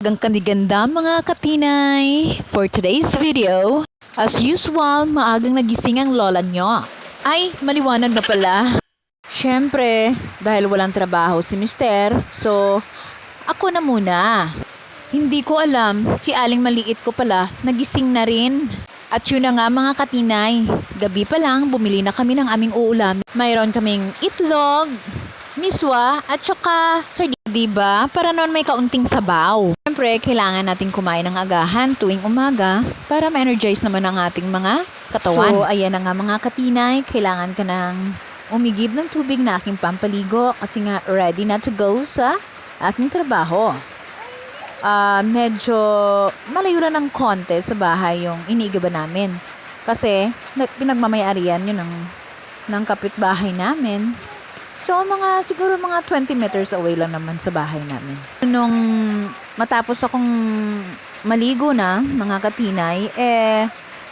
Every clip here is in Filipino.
Ganda mga katinay! For today's video, as usual, maagang nagising ang lola nyo. Ay, maliwanag na pala. Siyempre, dahil walang trabaho si Mister, so ako na muna. Hindi ko alam, si Aling Maliit ko pala, nagising na rin. At yun na nga mga katinay, gabi pa lang bumili na kami ng aming uulam. Mayroon kaming itlog, miswa, at saka sardina. Diba? Para naman may kaunting sabaw. Siyempre, kailangan natin kumain ng agahan tuwing umaga para ma-energize naman ang ating mga katawan. So, ayan na nga mga katinay, kailangan ka ng umigib ng tubig na aking pampaligo kasi nga ready na to go sa aking trabaho. Medyo malayo lang ng konti sa bahay yung iniigiban namin. Kasi pinagmamayarian yun ng kapitbahay namin. So, siguro mga 20 meters away lang naman sa bahay namin. Nung matapos akong maligo na, mga katinay,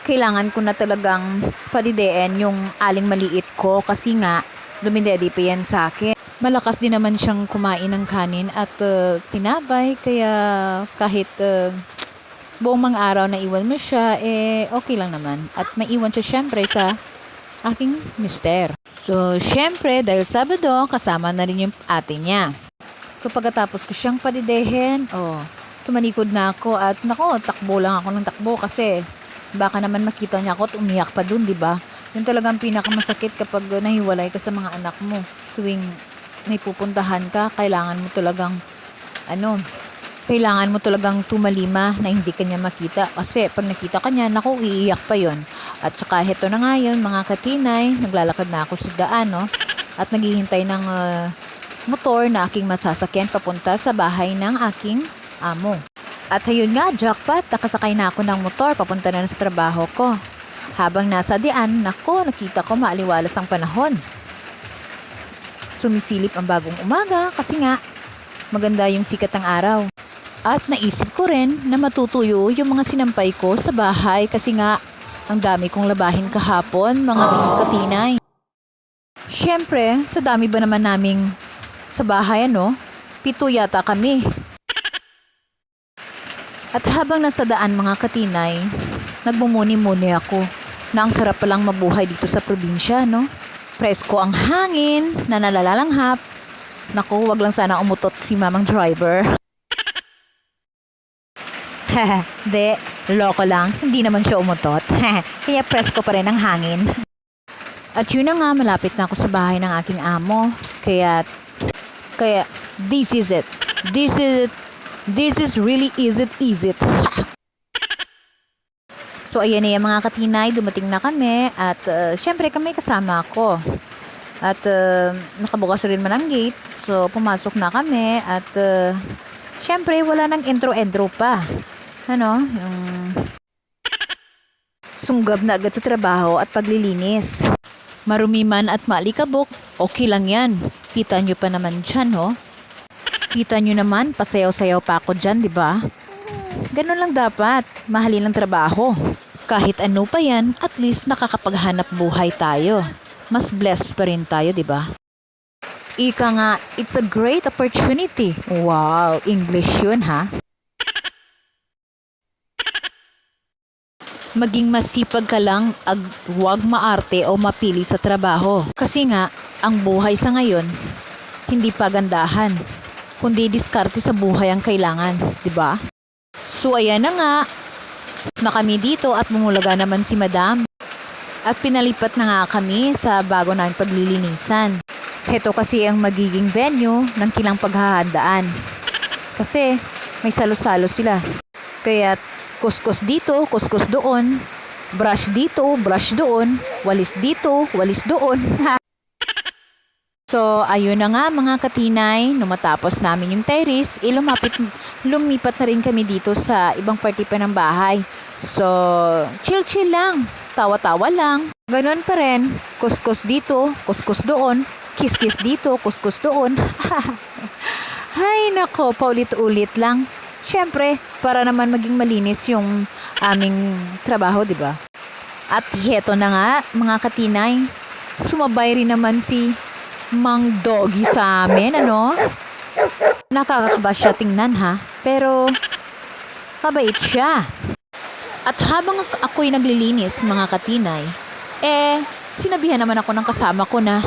kailangan ko na talagang padidein yung Aling Maliit ko kasi nga, dumidedi pa yan sa akin. Malakas din naman siyang kumain ng kanin at tinabay, kaya kahit buong mga araw na iwan mo siya, okay lang naman. At maiwan siya syempre sa aking mister. So, syempre, dahil Sabado, kasama na rin yung ate niya. So, pagkatapos ko siyang padidehin, tumalikod na ako at takbo lang ako ng takbo kasi baka naman makita niya ako at umiyak pa dun, di ba? Yun talagang pinakamasakit kapag nahiwalay ka sa mga anak mo. Tuwing may pupuntahan ka, kailangan mo talagang tumalima na hindi kanya makita. Kasi pag nakita kanya, iiyak pa yon. At saka heto na nga yun, mga katinay, naglalakad na ako sa daan, at naghihintay ng motor na aking masasakyan papunta sa bahay ng aking amo. At ayun nga, jackpot, nakasakay na ako ng motor papunta na sa trabaho ko. Habang nasa dian, nakita ko maaliwalas ang panahon. Sumisilip ang bagong umaga kasi nga maganda yung sikat ng araw. At naisip ko rin na matutuyo yung mga sinampay ko sa bahay kasi nga ang dami kong labahin kahapon, mga katinay. Siyempre, sa dami ba naman naming sa bahay, 7 yata kami. At habang nasa daan mga katinay, nagmumuni-muni ako na ang sarap palang mabuhay dito sa probinsya, Presko ang hangin na nalalalanghap. Naku, wag lang sana umutot si mamang driver. De, loko lang. Hindi naman siya umutot. Kaya presko pa rin ang hangin. At yun na nga, malapit na ako sa bahay ng aking amo. Kaya, this is it. This is really is it. So, ayan na yung mga katinay. Dumating na kami. At, syempre, kami kasama ako. At, nakabukas rin man ang gate. So, pumasok na kami. At, syempre, wala nang intro pa. Yung sunggab na agad sa trabaho at paglilinis. Marumi man at maalikabok, okay lang yan. Kita nyo pa naman dyan, Kita nyo naman, pasayaw-sayaw pa ako dyan, di ba? Ganun lang dapat, mahalin ang trabaho. Kahit ano pa yan, at least nakakapaghanap buhay tayo. Mas blessed pa rin tayo, di ba? Ika nga, it's a great opportunity. Wow, English yun, ha? Maging masipag ka lang at huwag maarte o mapili sa trabaho. Kasi nga, ang buhay sa ngayon, hindi pagandahan, kundi diskarte sa buhay ang kailangan, di ba? So ayan na nga, na kami dito at bumulaga naman si Madam. At pinalipat na nga kami sa bago namin paglilinisan. Heto kasi ang magiging venue ng kilang paghahandaan. Kasi may salo-salo sila. Kaya kuskus dito, kuskus doon, brush dito, brush doon, walis dito, walis doon. So, ayun na nga mga katinay, nung matapos namin yung terrace, lumipat na rin kami dito sa ibang parte pa ng bahay. So, chill-chill lang, tawa-tawa lang. Ganon pa rin, kuskus dito, kuskus doon, kiss-kiss dito, kuskus doon. Hay nako, paulit-ulit lang. Siyempre, para naman maging malinis yung aming trabaho, di ba? At heto na nga, mga katinay, sumabay rin naman si Mang Doggy sa amin, Nakakakaba siya tingnan, ha? Pero Mabait siya. At habang ako'y naglilinis, mga katinay, sinabihan naman ako ng kasama ko na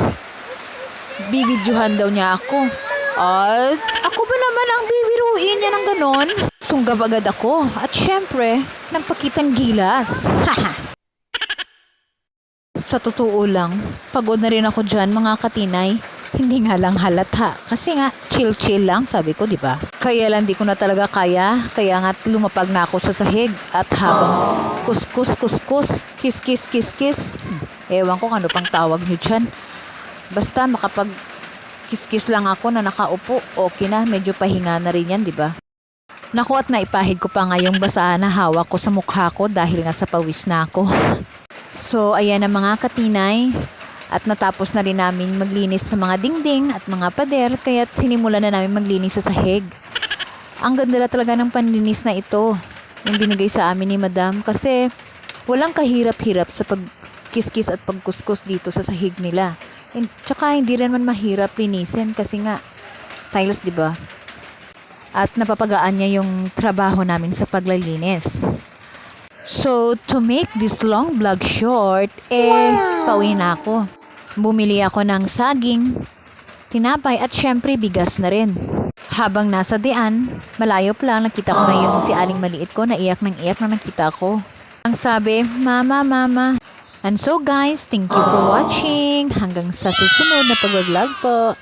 bibidyohan daw niya ako. At ako ba naman ang bibiruin niya ng ganon? Sunggab agad ako. At syempre, nagpakitang gilas. Sa totoo lang, pagod na rin ako dyan, mga katinay. Hindi nga lang halata. Kasi nga, chill-chill lang, sabi ko, di ba? Kaya lang di ko na talaga kaya. Kaya nga lumapag na ako sa sahig. At habang kuskus, kiss. Ewan ko ano pang tawag nyo dyan. Basta makapag kiss lang ako na nakaupo. Okay na, medyo pahinga na rin yan, di ba? Naku, at naipahid ko pa nga yung basahan na hawak ko sa mukha ko dahil nga sa pawis na ako. So, ayan na mga katinay. At natapos na rin namin maglinis sa mga dingding at mga pader, kaya sinimulan na namin maglinis sa sahig. Ang ganda na talaga ng panlinis na ito, yung binigay sa amin ni Madam, kasi walang kahirap-hirap sa pagkiskis at pagkuskus dito sa sahig nila. Tsaka hindi rin man mahirap linisin kasi nga tiles, di ba? At napapagaan niya yung trabaho namin sa paglalinis. So, to make this long vlog short, pauwi na ako. Bumili ako ng saging, tinapay at syempre bigas na rin. Habang nasa dian, malayo pa lang nakita ko na yung si Aling maliit ko, naiyak na nakita ko. Ang sabi, Mama. And so guys, thank you for watching. Hanggang sa susunod na pag-vlog po.